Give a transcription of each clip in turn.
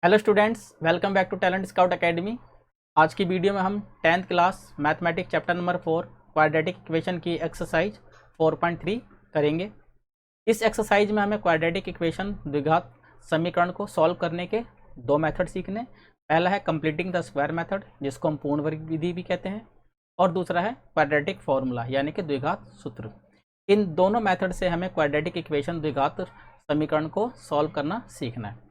Hello students, welcome back to talent scout academy. आज की video में हम 10th class mathematics chapter number 4 quadratic equation की exercise 4.3 करेंगे। इस एक्सरसाइज में हमें क्वाड्रेटिक इक्वेशन द्विघात समीकरण को सॉल्व करने के दो मेथड सीखने। पहला है कंप्लीटिंग द स्क्वायर मेथड, जिसको हम पूर्ण वर्ग विधि भी कहते हैं, और दूसरा है क्वाड्रेटिक फॉर्मूला यानी कि द्विघात सूत्र। इन दोनों मेथड से हमें क्वाड्रेटिक इक्वेशन द्विघात समीकरण को सॉल्व करना सीखना है।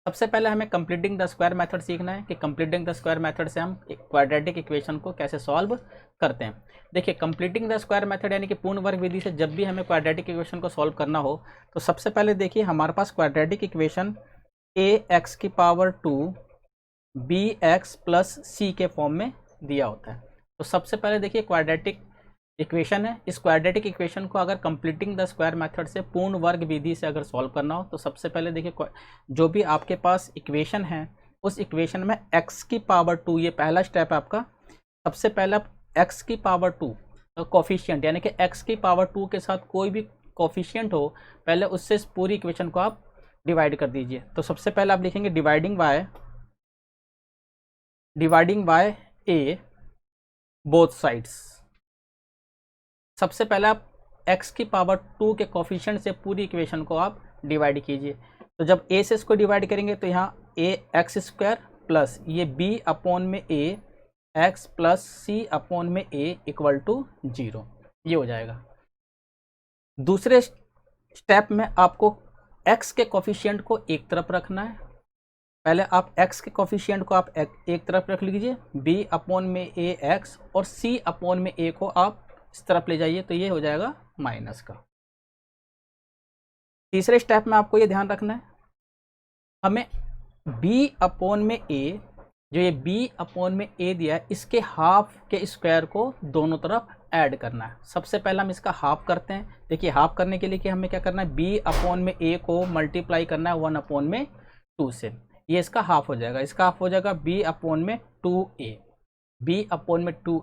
सबसे पहले हमें कंप्लीटिंग द स्क्वायर मेथड सीखना है कि कंप्लीटिंग द स्क्वायर मेथड से हम क्वाड्रेटिक इक्वेशन को कैसे सॉल्व करते हैं। देखिए, कंप्लीटिंग द स्क्वायर मेथड यानी कि पूर्ण वर्ग विधि से जब भी हमें क्वाड्रेटिक इक्वेशन को सॉल्व करना हो तो सबसे पहले देखिए हमारे पास quadratic equation ax⁻² bx + c के फॉर्म में दिया होता है। तो सबसे पहले देखिए क्वाड्रेटिक इक्वेशन है। इस क्वाड्रेटिक इक्वेशन को अगर कंप्लीटिंग द स्क्वायर मेथड से पूर्ण वर्ग विधि से अगर सॉल्व करना हो तो सबसे पहले देखिए जो भी आपके पास इक्वेशन है उस इक्वेशन में x⁻², ये पहला स्टेप है आपका। सबसे पहले आप x⁻² कोफिशिएंट यानी कि x⁻² के साथ कोई भी कोफिशिएंट हो, पहले उससे इस पूरी इक्वेशन को आप डिवाइड कर दीजिए। तो सबसे पहले आप लिखेंगे dividing by a both sides. सबसे पहले आप x⁻² के कोफिशिएंट से पूरी इक्वेशन को आप डिवाइड कीजिए। तो जब a से इसको डिवाइड करेंगे तो यहाँ ax² प्लस ये b/a x plus c/a equal to 0, ये हो जाएगा। दूसरे स्टेप में आपको x के कोफिशिएंट को एक तरफ रखना है। पहले आप x के कोफिशिएंट को आप एक तरफ रख लीजिए, b/a x और c/a को आप इस तरफ ले जाइए, तो ये हो जाएगा माइनस का। तीसरे स्टेप में आपको ये ध्यान रखना है, हमें b/a, जो ये b/a दिया है, इसके हाफ के स्क्वायर को दोनों तरफ ऐड करना है। सबसे पहले हम इसका हाफ करते हैं। देखिए, हाफ करने के लिए कि हमें क्या करना है, b/a को मल्टीप्लाई करना है 1/2 से, ये इसका हाफ हो जाएगा। इसका हाफ हो जाएगा b/2a, b/2a।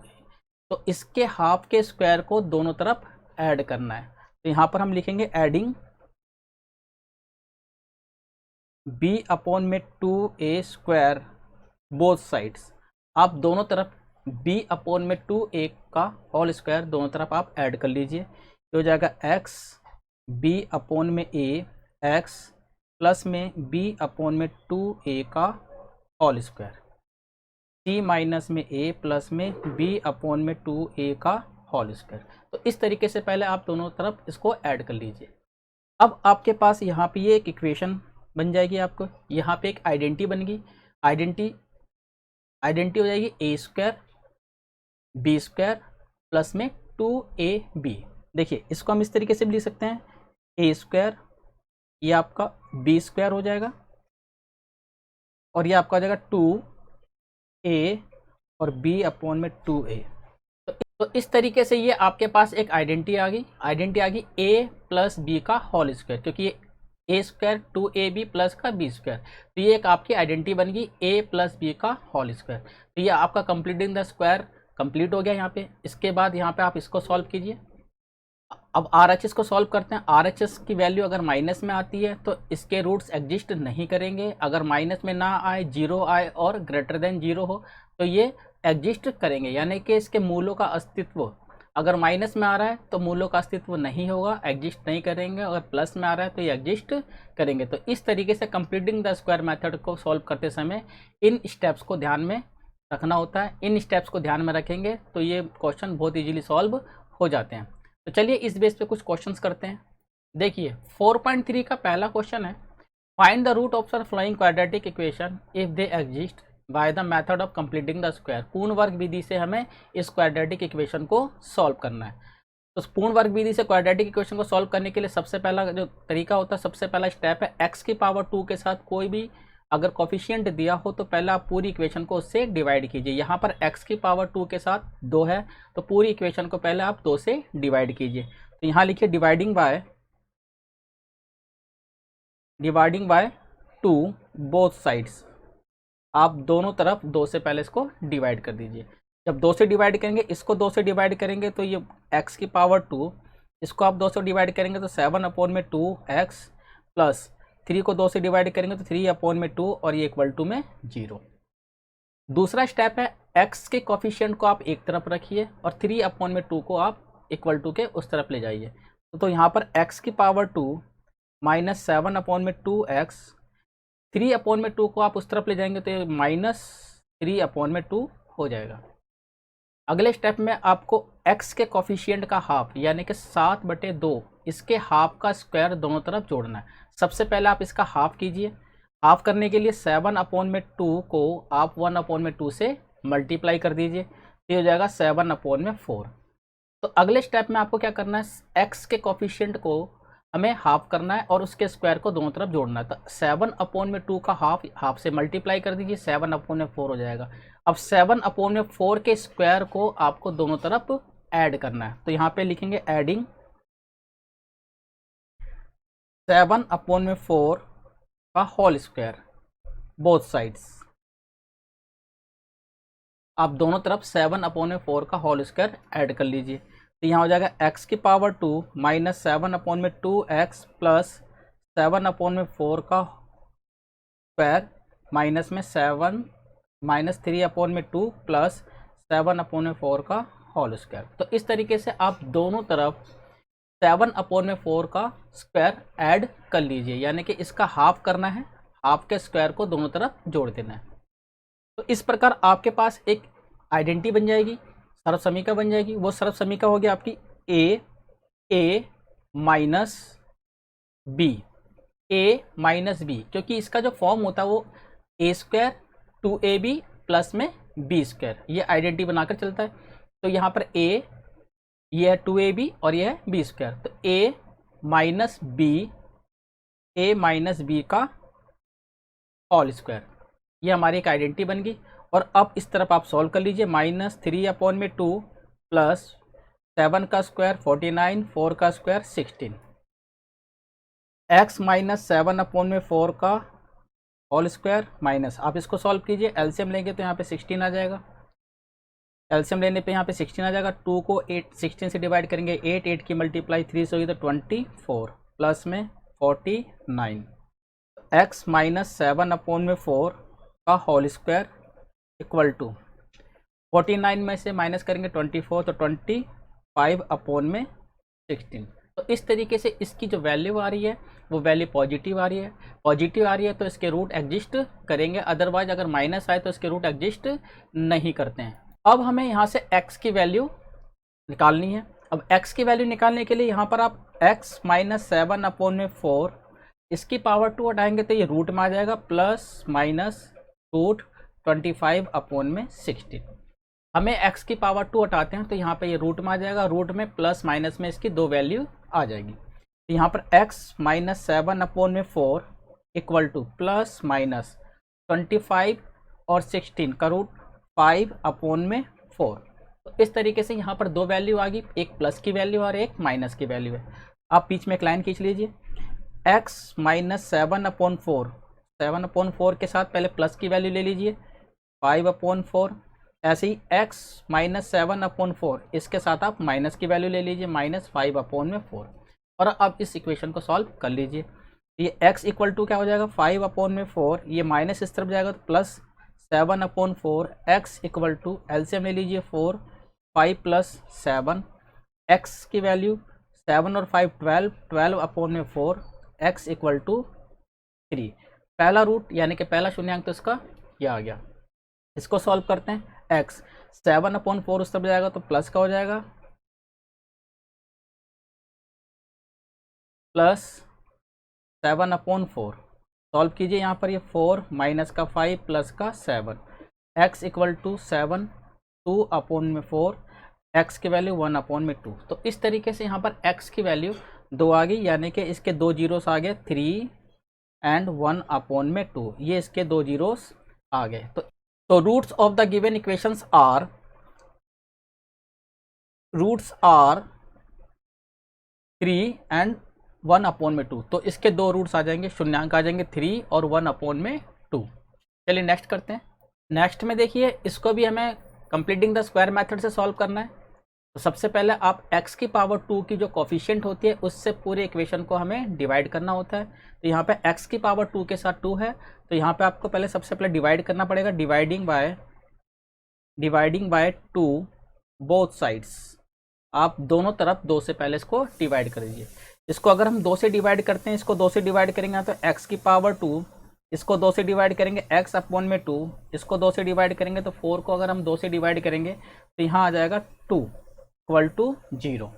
तो इसके हाफ के स्क्वायर को दोनों तरफ ऐड करना है। तो यहां पर हम लिखेंगे एडिंग b/2a² बोथ साइड्स। आप दोनों तरफ b/2a का होल स्क्वायर दोनों तरफ आप ऐड कर लीजिए। तो हो जाएगा x b/a x प्लस में b/2a का होल स्क्वायर, c माइनस में a प्लस में b/2a का होल स्क्वायर। तो इस तरीके से पहले आप दोनों तरफ इसको ऐड कर लीजिए। अब आपके पास यहाँ पे ये एक इक्वेशन बन जाएगी। आपको यहाँ पे एक आइडेंटिटी बन गई। आइडेंटिटी हो जाएगी a² b² प्लस में 2ab। देखिए, इसको हम इस तरीके से भी लिख सकते हैं, a², ये आपका b² हो जाएगा और ये आपका हो जाएगा 2a और b/2a। तो इस तरीके से ये आपके पास एक आइडेंटिटी आ गई a प्लस b का होल स्क्वायर, क्योंकि ये a² 2ab प्लस का b²। तो ये एक आपकी आइडेंटिटी बन गई a प्लस b का होल स्क्वायर। तो ये आपका कंप्लीटिंग द स्क्वायर कंप्लीट हो गया यहाँ पे। इसके बाद यहाँ पे आप इसको सॉल्व कीजिए। अब RHS को सॉल्व करते हैं। RHS की वैल्यू अगर माइनस में आती है तो इसके रूट्स एग्जिस्ट नहीं करेंगे। अगर माइनस में ना आए, 0 आए और ग्रेटर देन 0 हो तो ये एग्जिस्ट करेंगे, यानी कि इसके मूलों का अस्तित्व, अगर माइनस में आ रहा है तो मूलों का अस्तित्व नहीं होगा, एग्जिस्ट नहीं करेंगे। अगर प्लस में आ रहा है तो ये एग्जिस्ट करेंगे। तो इस तरीके से कंप्लीटिंग द स्क्वायर मेथड को सॉल्व करते समय इन स्टेप्स को ध्यान में रखना होता है। इन स्टेप्स को ध्यान में रखेंगे तो ये क्वेश्चन बहुत ईजिली सॉल्व हो जाते हैं। तो चलिए इस बेस पे कुछ क्वेश्चंस करते हैं। देखिए 4.3 का पहला क्वेश्चन है, find the root of the following quadratic equation if they exist by the method of completing the square. पूर्ण वर्ग विधि से हमें इस क्वाड्रेटिक इक्वेशन को सॉल्व करना है। तो पूर्ण वर्ग विधि से क्वाड्रेटिक इक्वेशन को सॉल्व करने के लिए सबसे पहला जो तरीका होता है, सबसे पहला स्टेप है x⁻² के साथ कोई भी अगर कोफिशिएंट दिया हो तो पहले आप पूरी इक्वेशन को उससे डिवाइड कीजिए। यहाँ पर x⁻² के साथ 2 है तो पूरी इक्वेशन को पहले आप 2 से डिवाइड कीजिए। तो यहाँ लिखिए डिवाइडिंग बाय 2 बोथ साइड्स। आप दोनों तरफ 2 से पहले इसको डिवाइड कर दीजिए। जब 2 से डिवाइड करेंगे, इसको 2 से डिवाइड करेंगे तो ये x⁻², इसको आप 2 से डिवाइड करेंगे तो 7/2x प्लस 3 को 2 से डिवाइड करेंगे तो 3/2 और ये इक्वल टू में 0। दूसरा स्टेप है x के कोफिशिएंट को आप एक तरफ रखिए और 3/2 को आप इक्वल टू के उस तरफ ले जाइए। तो यहाँ पर x की पावर 2 माइनस 7/2x, 3/2 को आप उस तरफ ले जाएंगे तो ये -3/2 हो जाएगा। अगले स्टेप में आपको x के कोफिशिएंट का हाफ यानी कि 7/2 इसके हाफ का स्क्वायर दोनों तरफ जोड़ना है। सबसे पहले आप इसका हाफ कीजिए। हाफ करने के लिए 7/2 को आप 1/2 से मल्टीप्लाई कर दीजिए, तो हो जाएगा 7/4। तो अगले स्टेप में आपको क्या करना है, x के कोफिशिएंट को हमें हाफ करना है और उसके स्क्वायर को दोनों तरफ जोड़ना है। तो 7/2 का हाफ से मल्टीप्लाई कर दीजिए, 7/4 हो जाएगा। अब 7/4 के स्क्वायर को आपको दोनों तरफ ऐड करना है। तो यहाँ पे लिखेंगे एडिंग 7/4 का होल स्क्वायर बोथ साइड्स। आप दोनों तरफ 7/4 का होल स्क्वायर ऐड कर लीजिए। तो यहाँ हो जाएगा x की पावर 2 माइनस 7/2x प्लस 7/4 का स्क्वायर माइनस में 7 माइनस 3/2 प्लस 7/4 का होल स्क्वायर। तो इस तरीके से आप दोनों तरफ 7/4 का स्क्वायर ऐड कर लीजिए, यानी कि इसका हाफ करना है, हाफ के स्क्वायर को दोनों तरफ जोड़ देना है। तो इस प्रकार आपके पास एक आइडेंटिटी बन जाएगी, सर्वसमीका बन जाएगी। वो सर्वसमीका होगी आपकी a माइनस b, क्योंकि इसका जो फॉर्म होता है वो a² 2ab प्लस में b², ये आइडेंटिटी बनाकर चलता है। तो यहाँ पर a ये है 2ab और ये है b², तो a माइनस b का होल स्क्वायर, ये हमारी एक आइडेंटिटी बन गई। और अब इस तरफ आप सॉल्व कर लीजिए, -3/2 प्लस 7 का स्क्वायर 49, 4 का स्क्वायर 16, x माइनस 7/4 का होल स्क्वायर माइनस, आप इसको सॉल्व कीजिए, एलसीएम लेंगे तो यहाँ पे 16 आ जाएगा। एलसीएम लेने पे यहाँ पे 16 आ जाएगा। 2 को 16 से डिवाइड करेंगे, 8 की मल्टीप्लाई 3 से होगी तो 24 प्लस में 49, x माइनस 7/4 का होल स्क्वायर इक्वल टू 49 में से माइनस करेंगे 24 तो 25/16। तो इस तरीके से इसकी जो वैल्यू आ रही है वो वैल्यू पॉजिटिव आ रही है। पॉजिटिव आ रही है तो इसके रूट एग्जिस्ट करेंगे, अदरवाइज अगर माइनस आए तो इसके रूट एग्जिस्ट नहीं करते हैं। अब हमें यहाँ से x की वैल्यू निकालनी है। अब x की वैल्यू निकालने के लिए यहाँ पर आप x माइनस 7/4 इसकी पावर 2 हटाएंगे तो ये रूट में आ जाएगा, प्लस माइनस रूट 25/16। हमें x की पावर 2 हटाते हैं तो यहाँ पे ये रूट में आ जाएगा, रूट में प्लस माइनस में इसकी दो वैल्यू आ जाएगी। तो यहाँ पर x minus 7/4 equal to plus minus 25 और 16 का रूट 5/4। तो इस तरीके से यहाँ पर दो वैल्यू आ गई, एक प्लस की वैल्यू और एक माइनस की वैल्यू है। आप बीच में एक लाइन खींच लीजिए, x माइनस 7/4 के साथ पहले प्लस की वैल्यू ले लीजिए 5/4, ऐसे ही x माइनस 7/4 इसके साथ आप माइनस की वैल्यू ले लीजिए -5/4। और अब इस इक्वेशन को सॉल्व कर लीजिए। ये x इक्वल टू क्या हो जाएगा 5/4, ये माइनस इस तरफ जाएगा तो plus 7/4, x equal to LCM ले लीजिए 4, 5 प्लस 7, x की वैल्यू 7 और 5 12/4, x इक्वल टू 3। पहला रूट यानी कि पहला शून्यांक तो इसका ये आ गया। इसको सॉल्व करते हैं, x 7/4 उस तरफ जाएगा तो प्लस का हो जाएगा, प्लस 7/4 सॉल्व कीजिए। यहाँ पर ये 4 माइनस का 5 प्लस का 7, x इक्वल टू 7 2/4, x की वैल्यू 1/2। तो इस तरीके से यहाँ पर x की वैल्यू 2 आ गई, यानी कि इसके दो जीरोस आ गए 3 एंड 1/2, ये इसके दो जीरोस आ गए। तो roots of the given equations are 3 and 1/2। तो इसके दो रूट्स आ जाएंगे, शून्यांक आ जाएंगे 3 और 1/2। चलिए नेक्स्ट करते हैं। नेक्स्ट में देखिए, इसको भी हमें कंप्लीटिंग द स्क्वायर मेथड से सॉल्व करना है। तो सबसे पहले आप x की पावर 2 की जो कोफिशिएंट होती है उससे पूरे इक्वेशन को हमें डिवाइड करना होता है। तो यहाँ पे x की पावर 2 के साथ 2 है, तो यहाँ पे आपको पहले सबसे पहले डिवाइड करना पड़ेगा। Dividing by 2 both sides. आप दोनों तरफ 2 से पहले इसको डिवाइड कर दीजिए। इसको अगर हम 2 से डिवाइड करते हैं, इसको 2 से डिवाइड करेंगे तो x की पावर 2, इसको 2 से डिवाइड करेंगे x अपॉन में 2, इसको 2 से डिवाइड करेंगे तो 4 को अगर हम 2 से डिवाइड करेंगे तो यहाँ आ जाएगा 2 इक्वल टू 0।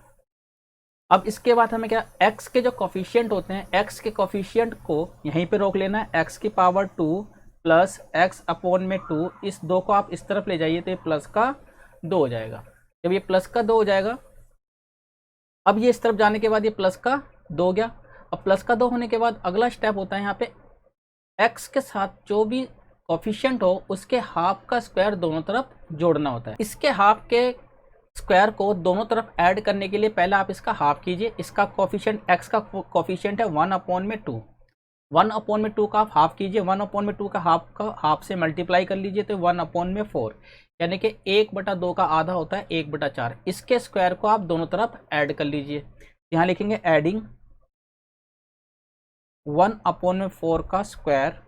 अब इसके बाद हमें क्या, x के जो कोफिशिएंट होते हैं, x के कोफिशिएंट को यहीं पे रोक लेना है। x की पावर 2 प्लस x अपॉन में 2, इस 2 को आप इस तरफ ले जाइए तो ये प्लस का 2 हो जाएगा। जब ये प्लस का 2 हो जाएगा, अब ये इस तरफ जाने के बाद ये प्लस का 2 हो गया। अब प्लस का 2 होने के बाद अगला स्टेप होता है यहाँ पे x के साथ जो भी कोफिशिएंट हो उसके हाफ का स्क्वायर दोनों तरफ जोड़ना होता है। इसके हाफ के स्क्वायर को दोनों तरफ ऐड करने के लिए पहले आप इसका हाफ कीजिए। इसका कोफिशिएंट, x का कोफिशिएंट है 1 अपॉन में 2, 1 अपॉन में 2 का आप हाफ कीजिए। 1 अपॉन में 2 का हाफ से मल्टीप्लाई कर लीजिए तो 1 अपॉन में 4, यानी कि 1/2 का आधा होता है 1/4। इसके स्क्वायर को आप दोनों तरफ ऐड कर लीजिए। यहाँ लिखेंगे एडिंग 1 अपॉन में 4 का स्क्वायर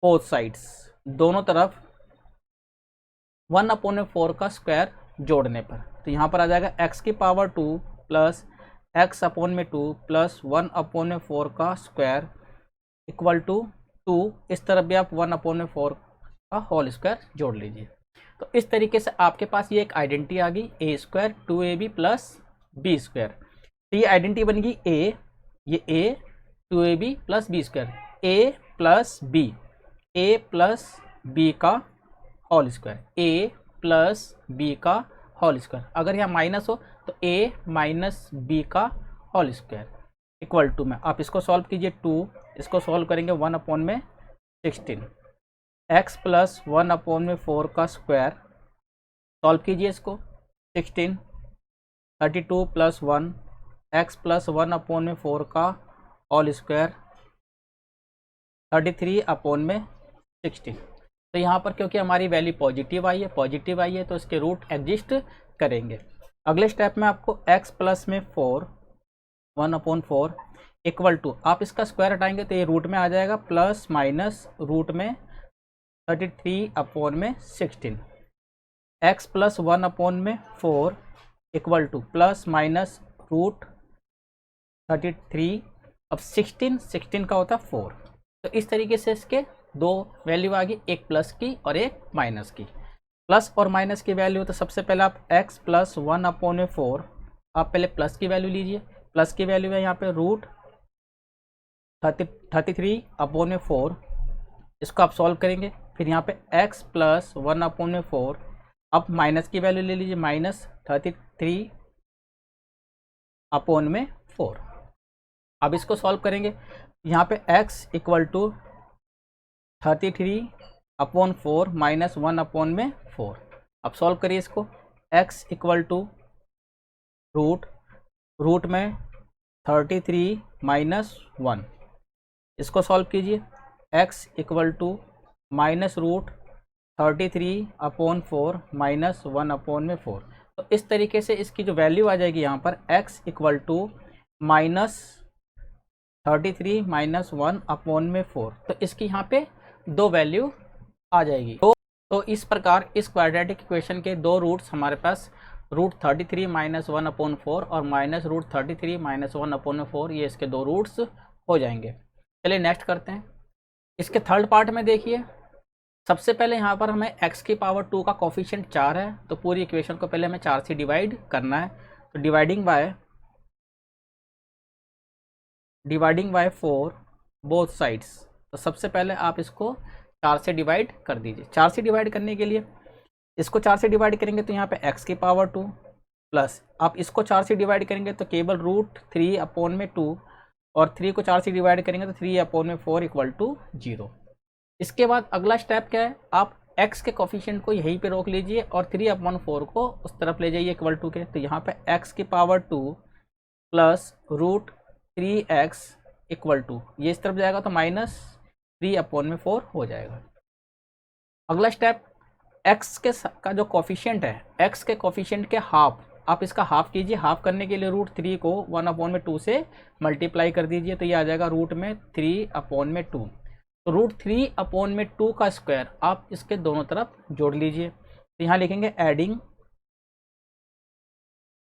बोथ साइड्स, दोनों तरफ 1 अपॉन में 4 का स्क्वायर जोड़ने पर। तो यहाँ पर आ जाएगा x की पावर 2 प्लस x अपॉन में 2 प्लस 1 अपॉन में 4 का स्क्वायर इक्वल टू 2। इस तरफ भी आप 1 अपॉन में 4 का होल स्क्वायर जोड़ लीजिए। तो इस तरीके से आपके पास ये एक आइडेंटिटी आ गई, a square 2ab plus b square. तो ये आइडेंटिटी बन गई a, ये a 2ab plus b square, a plus b का whole square, a plus b का होल स्क्वायर। अगर यहाँ माइनस हो तो a माइनस b का होल स्क्वायर इक्वल टू में आप इसको सॉल्व कीजिए 2, इसको सॉल्व करेंगे 1 अपॉन में 16, x प्लस 1 अपॉन में 4 का स्क्वायर, सॉल्व कीजिए इसको 16, 32 प्लस 1 x प्लस 1 अपॉन में 4 का होल स्क्वायर 33 अपॉन में 16। तो यहाँ पर क्योंकि हमारी वैल्यू पॉजिटिव आई है तो इसके रूट एग्जिस्ट करेंगे। अगले स्टेप में आपको x प्लस में 4 1 अपॉन 4 इक्वल टू, आप इसका स्क्वायर हटाएंगे तो ये रूट में आ जाएगा प्लस माइनस रूट में 33 अपॉन में 16, x प्लस 1 अपॉन में 4 equal to plus minus root 33। अब 16 का होता है 4। तो इस तरीके से इसके दो वैल्यू आ गई, एक प्लस की और एक माइनस की। प्लस और माइनस की वैल्यू तो सबसे पहले आप x प्लस 1 अपॉन में 4, आप पहले प्लस की वैल्यू लीजिए। प्लस की वैल्यू है यहाँ पे रूट 33 अपॉन में 4, इसको आप सॉल्व करेंगे। फिर यहाँ पे x प्लस 1 अपॉन में 4, अब माइनस की वैल्यू ले लीजिए, माइनस 33 अपॉन में 4। अब इसको सॉल्व करेंगे, यहाँ पे x equal to 33 upon 4 minus 1 upon में 4। अब सॉल्व करिए इसको, x इक्वल टू रूट में 33 माइनस 1, इसको सॉल्व कीजिए। x equal to minus root 33 upon 4 minus 1 upon में 4। तो इस तरीके से इसकी जो वैल्यू आ जाएगी यहाँ पर x equal to minus 33 minus 1 upon में 4। तो इसकी यहाँ पे दो वैल्यू आ जाएगी। तो इस प्रकार इस क्वाड्रेटिक इक्वेशन के दो रूट्स हमारे पास रूट 33 माइनस 1 अपॉन 4 और माइनस रूट 33 माइनस 1 अपॉन 4, ये इसके दो रूट्स हो जाएंगे। चलिए नेक्स्ट करते हैं। इसके थर्ड पार्ट में देखिए, सबसे पहले यहाँ पर हमें x की पावर 2 का कोफिशिएंट 4 है, तो पूरी इक्वेशन को पहले हमें 4 से डिवाइड करना है। तो डिवाइडिंग बाय 4 बोथ साइड्स। तो सबसे पहले आप इसको 4 से डिवाइड कर दीजिए। 4 से डिवाइड करने के लिए इसको 4 से डिवाइड करेंगे तो यहाँ पे x की पावर 2 प्लस आप इसको 4 से डिवाइड करेंगे तो केवल रूट 3 अपॉन में 2 और 3 को 4 से डिवाइड करेंगे तो 3 अपॉन में 4 इक्वल टू 0। इसके बाद अगला स्टेप क्या है, आप x के कोफिशिएंट को यहीं पे रोक लीजिए और 3 अपॉन 4 को उस तरफ ले जाइए इक्वल टू के। तो यहाँ पे x की power 2 plus root 3x equal to, ये इस तरफ जाएगा तो माइनस 3 अपॉन में 4 हो जाएगा। अगला स्टेप, x का जो कोफिशिएंट है, x के कोफिशिएंट के हाफ आप इसका हाफ कीजिए। हाफ करने के लिए √3 को 1/2 से मल्टीप्लाई कर दीजिए, तो ये आ जाएगा रूट में 3/2। तो √3/2 का स्क्वायर आप इसके दोनों तरफ जोड़ लीजिए। तो यहाँ लिखेंगे एडिंग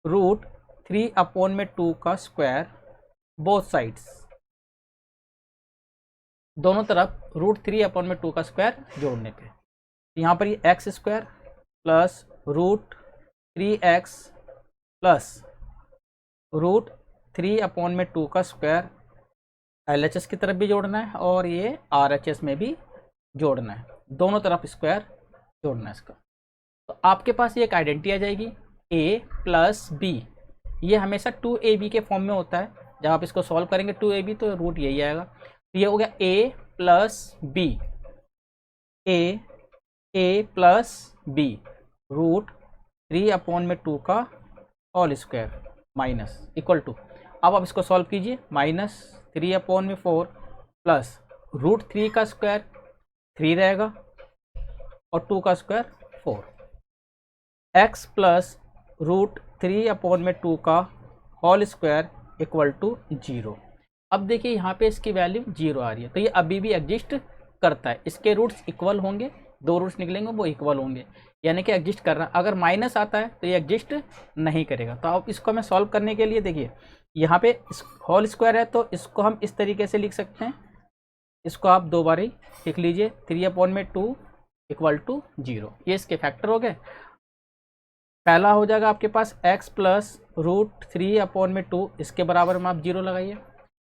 √3/2 का स्क्वायर बोथ साइड्स, दोनों तरफ √3/2 का स्क्वायर जोड़ने पे। यहाँ पर ये x square plus √3x plus √3/2 का स्क्वायर LHS की तरफ भी जोड़ना है और ये RHS में भी जोड़ना है, दोनों तरफ स्क्वायर जोड़ना है इसका। तो आपके पास ये एक आइडेंटिटी आ जाएगी a प्लस बी, ये हमेशा 2ab के फॉर्म में होता है। जब आप इसको सॉल्व करेंगे 2ab तो रूट यही आएगा। तो ये हो गया a plus b, a plus b √3/2 का whole square minus equal to, अब आप इसको सॉल्व कीजिए, -3/4 प्लस √3 का स्क्वायर 3 रहेगा और 2 का स्क्वायर 4, x प्लस √3/2 का होल स्क्वायर इक्वल टू 0। अब देखिए यहाँ पे इसकी वैल्यू 0 आ रही है, तो ये अभी भी एग्जिस्ट करता है। इसके रूट्स इक्वल होंगे, दो रूट्स निकलेंगे वो इक्वल होंगे, यानी कि एग्जिस्ट कर रहा है। अगर माइनस आता है तो ये एग्जिस्ट नहीं करेगा। तो अब इसको हमें सॉल्व करने के लिए देखिए यहाँ पे होल स्क्वायर है, तो इसको हम इस तरीके से लिख सकते हैं, इसको आप दो बार ही लिख लीजिए, 3/2 इक्वल टू 0। ये इसके फैक्टर हो गए। पहला हो जाएगा आपके पास x प्लस √3/2, इसके बराबर में आप 0 लगाइए,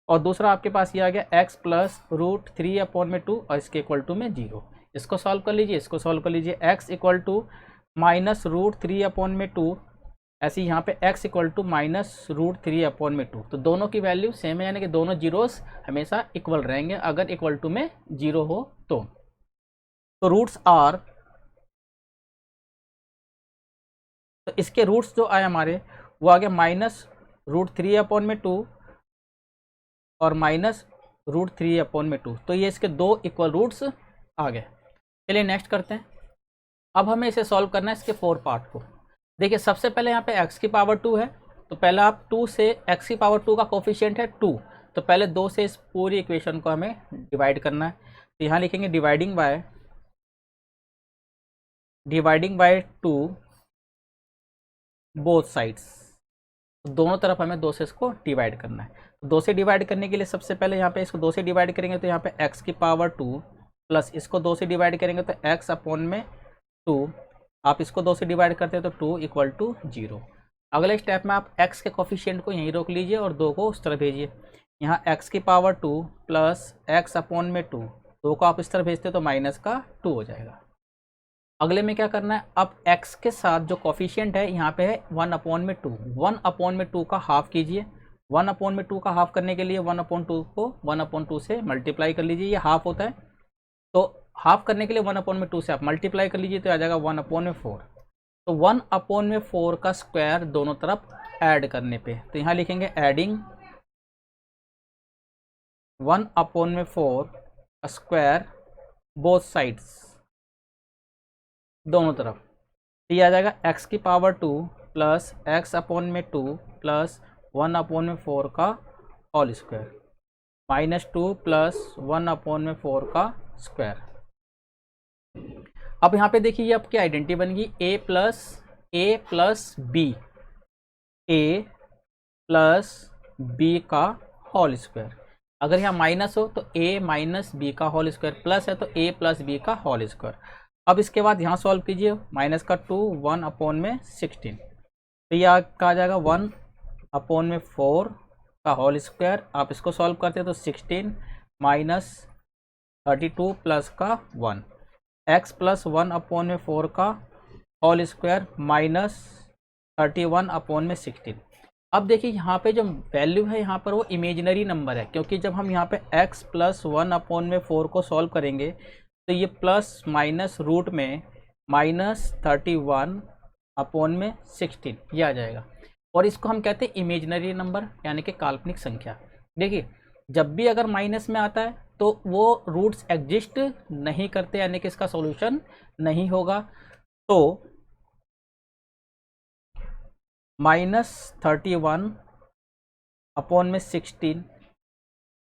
और दूसरा आपके पास ये आ गया x प्लस √3/2 और इसके इक्वल टू में 0। इसको सॉल्व कर लीजिए, इसको सॉल्व कर लीजिए, x इक्वल टू -√3/2, ऐसे यहाँ पे x इक्वल टू -√3/2। तो दोनों की वैल्यू सेम है, यानी कि दोनों जीरोस हमेशा इक्वल रहेंगे अगर इक्वल टू में 0 हो तो रूट्स आर, तो इसके रूट्स जो आए हमारे वो आ गया -√3/2 और -√3/2। तो ये इसके दो इक्वल रूट्स आ गए। चलिए नेक्स्ट करते हैं। अब हमें इसे सॉल्व करना है, इसके 4 पार्ट को। देखिए सबसे पहले यहाँ पे x की पावर 2 है, तो पहले आप 2 से, x की पावर 2 का कोफिशिएंट है 2, तो पहले 2 से इस पूरी इक्वेशन को हमें डिवाइड करना है। तो यहाँ लिखेंगे डिवाइडिंग बाय 2 बोथ साइड्स, दोनों तरफ हमें 2 से इसको डिवाइड करना है। 2 से डिवाइड करने के लिए सबसे पहले यहाँ पे इसको 2 से डिवाइड करेंगे तो यहाँ पे x की पावर 2 प्लस इसको 2 से डिवाइड करेंगे तो x/2, आप इसको 2 से डिवाइड करते हैं तो 2 इक्वल टू 0। अगले स्टेप में आप x के कोफिशिएंट को यहीं रोक लीजिए और 2 को उस तरफ भेजिए। यहाँ x की पावर 2 प्लस x/2, 2 को आप इस तरफ भेजते हो तो -2 हो जाएगा। अगले में क्या करना है, अब x के साथ जो कोफिशिएंट है यहाँ पे है 1/2, 1/2 का हाफ कीजिए। 1/2 का हाफ करने के लिए 1/2 को 1/2 से मल्टीप्लाई कर लीजिए, ये हाफ होता है, तो हाफ करने के लिए 1/2 से आप मल्टीप्लाई कर लीजिए तो आ जाएगा 1/4। तो 1/4 का स्क्वायर दोनों तरफ ऐड करने पे, तो यहाँ लिखेंगे एडिंग 1/4 का स्क्वायर बोथ साइड्स, दोनों तरफ। तो ये आ जाएगा x की पावर 2 प्लस x/2 प्लस 1/4 का होल स्क्वायर -2 प्लस 1/4 का स्क्वायर। अब यहाँ पे देखिए ये आपकी आइडेंटिटी बन गई a प्लस b का होल स्क्वायर। अगर यहाँ माइनस हो तो a माइनस बी का होल स्क्वायर, प्लस है तो a प्लस बी का होल स्क्वायर। अब इसके बाद यहाँ सॉल्व कीजिए, माइनस का 2 1/16, तो ये आ जाएगा 1/4 का होल स्क्वायर। आप इसको सॉल्व करते हैं तो 16 माइनस 32 प्लस का 1, x प्लस 1/4 का होल स्क्वायर माइनस 31/16। अब देखिए यहाँ पे जो वैल्यू है यहाँ पर वो इमेजिनरी नंबर है, क्योंकि जब हम यहाँ पे x प्लस 1/4 को सॉल्व करेंगे तो ये प्लस माइनस रूट में -31/16 ये आ जाएगा, और इसको हम कहते हैं इमेजिनरी नंबर, यानी कि काल्पनिक संख्या। देखिए जब भी अगर माइनस में आता है तो वो रूट्स एग्जिस्ट नहीं करते, यानी कि इसका सॉल्यूशन नहीं होगा। तो -31 अपॉन में 16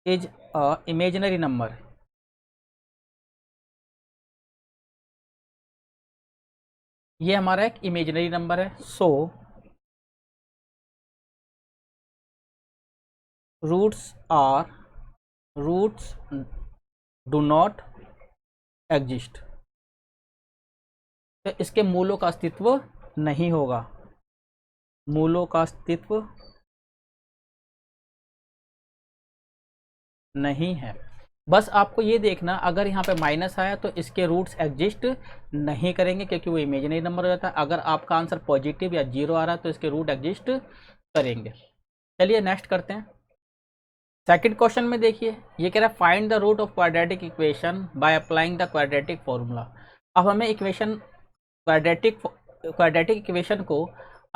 इज अ इमेजिनरी नंबर। ये हमारा एक इमेजिनरी नंबर है। So roots do not exist, तो इसके मूलों का अस्तित्व नहीं होगा, मूलों का अस्तित्व नहीं है। बस आपको ये देखना, अगर यहाँ पे माइनस आया तो इसके रूट्स एग्जिस्ट नहीं करेंगे क्योंकि वो इमेजिनरी नंबर हो जाता है। अगर आपका आंसर पॉजिटिव या जीरो आ रहा है तो इसके रूट एग्जिस्ट करेंगे। चलिए नेक्स्ट करते हैं। सेकंड क्वेश्चन में देखिए, ये कह रहा है find the root of quadratic equation by applying the quadratic formula. अब हमें इक्वेशन क्वाड्रेटिक इक्वेशन को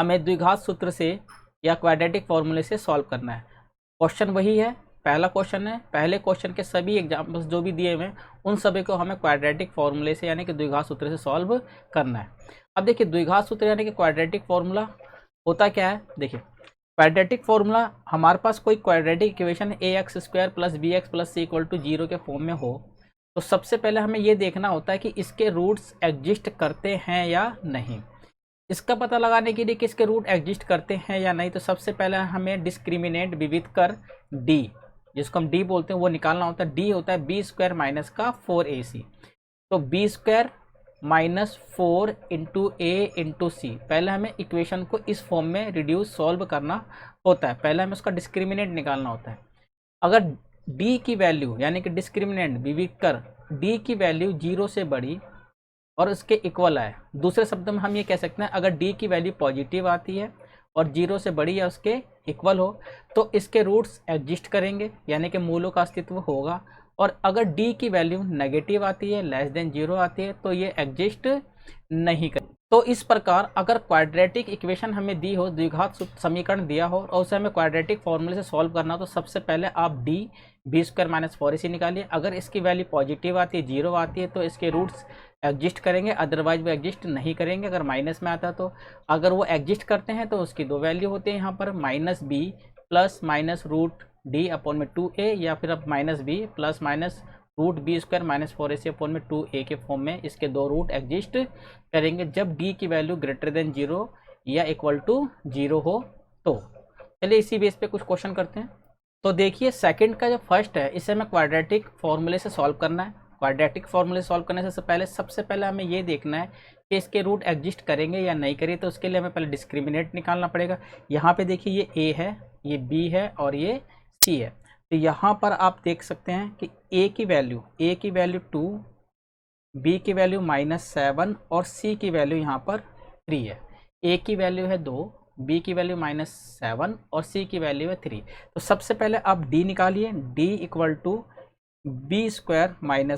हमें द्विघात सूत्र से या क्वाड्रेटिक फॉर्मूले से सॉल्व करना है। क्वेश्चन वही है, पहला क्वेश्चन है। पहले क्वेश्चन के सभी एग्जाम्पल्स जो भी दिए हुए हैं उन सभी को हमें क्वाड्रेटिक फॉर्मूले से यानी कि द्विघात सूत्र से सॉल्व करना है। अब देखिए द्विघात सूत्र यानी कि क्वाड्रेटिक फॉर्मूला होता क्या है। देखिए क्वाड्रेटिक फॉर्मूला, हमारे पास कोई quadratic equation ax² + bx + c = 0 के फॉर्म में हो तो सबसे पहले हमें ये देखना होता है कि इसके रूट्स एग्जिस्ट करते हैं या नहीं। इसका पता लगाने के लिए कि इसके रूट एग्जिस्ट करते हैं या नहीं, तो सबसे पहले हमें डिस्क्रिमिनेंट विविध कर d, जिसको हम d बोलते हैं, वो निकालना होता है। d होता है b² - का 4ac, तो b² - 4 × a × c। पहले हमें इक्वेशन को इस फॉर्म में रिड्यूस सॉल्व करना होता है। पहले हमें उसका डिस्क्रिमिनेंट निकालना होता है। अगर d की वैल्यू यानी कि डिस्क्रिमिनेंट विविध कर d की वैल्यू 0 से बड़ी और उसके इक्वल आए, दूसरे शब्दों में हम ये कह सकते हैं अगर d की वैल्यू पॉजिटिव आती है और 0 से बड़ी या उसके इक्वल हो तो इसके रूट्स एग्जिस्ट करेंगे यानी कि मूलों का अस्तित्व होगा। और अगर d की वैल्यू नेगेटिव आती है, <0 आती है, तो ये एग्जिस्ट नहीं कर। तो इस प्रकार अगर क्वाड्रेटिक इक्वेशन हमें दी हो, द्विघात समीकरण दिया हो और उसे हमें क्वाड्रेटिक फॉर्मूले से सॉल्व करना हो तो सबसे पहले आप d b² - 4ac निकालिए। अगर इसकी वैल्यू पॉजिटिव आती है, 0 आती है, तो इसके रूट्स एग्जिस्ट करेंगे, अदरवाइज वो एग्जिस्ट नहीं करेंगे अगर माइनस में आता है तो। अगर वो एग्जिस्ट करते हैं तो उसकी दो वैल्यू होती है यहाँ पर, -b ± √d/2a, या फिर अब -b ± √b² - 4ac/2a के फॉर्म में इसके दो रूट एग्जिस्ट करेंगे जब d की वैल्यू <0 या = 0 हो तो। चलिए इसी बेस पे कुछ क्वेश्चन करते हैं। तो देखिए सेकंड का जो फर्स्ट है इसे हमें क्वाड्रेटिक फॉर्मूले से सॉल्व करना है। क्वाड्रेटिक फॉर्मूले सॉल्व करने से पहले सबसे पहले हमें ये देखना है कि इसके रूट एग्जिस्ट करेंगे या नहीं करेंगे, तो उसके लिए हमें पहले डिस्क्रिमिनेंट निकालना पड़ेगा। यहाँ पे देखिए ये a है, ये b है और ये c है। तो यहाँ पर आप देख सकते हैं कि a की वैल्यू 2, b की वैल्यू -7 और c की वैल्यू यहाँ पर 3 है। a की वैल्यू है 2, b की वैल्यू -7 और c की वैल्यू है 3। तो सबसे पहले आप d निकालिए, d = b²